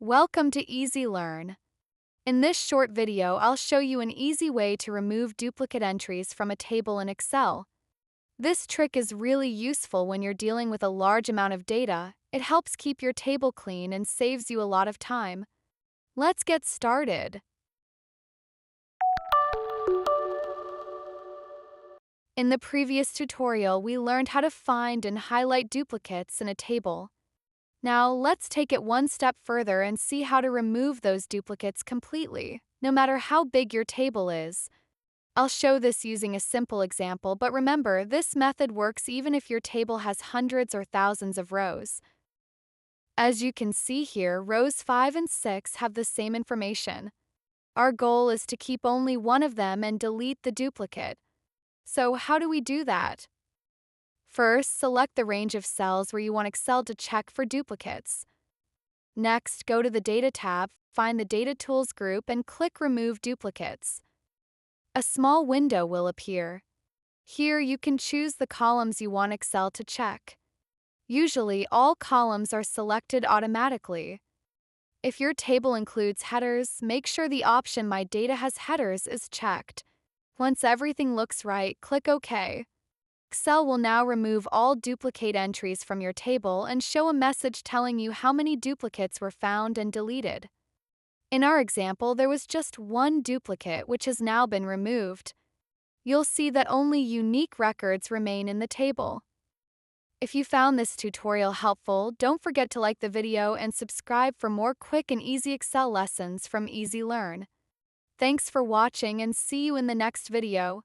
Welcome to Easy Learn. In this short video, I'll show you an easy way to remove duplicate entries from a table in Excel. This trick is really useful when you're dealing with a large amount of data. It helps keep your table clean and saves you a lot of time. Let's get started. In the previous tutorial, we learned how to find and highlight duplicates in a table. Now, let's take it one step further and see how to remove those duplicates completely, no matter how big your table is. I'll show this using a simple example, but remember, this method works even if your table has hundreds or thousands of rows. As you can see here, rows 5 and 6 have the same information. Our goal is to keep only one of them and delete the duplicate. So, how do we do that? First, select the range of cells where you want Excel to check for duplicates. Next, go to the Data tab, find the Data Tools group, and click Remove Duplicates. A small window will appear. Here, you can choose the columns you want Excel to check. Usually, all columns are selected automatically. If your table includes headers, make sure the option My Data Has Headers is checked. Once everything looks right, click OK. Excel will now remove all duplicate entries from your table and show a message telling you how many duplicates were found and deleted. In our example, there was just one duplicate, which has now been removed. You'll see that only unique records remain in the table. If you found this tutorial helpful, don't forget to like the video and subscribe for more quick and easy Excel lessons from Easy Learn. Thanks for watching and see you in the next video.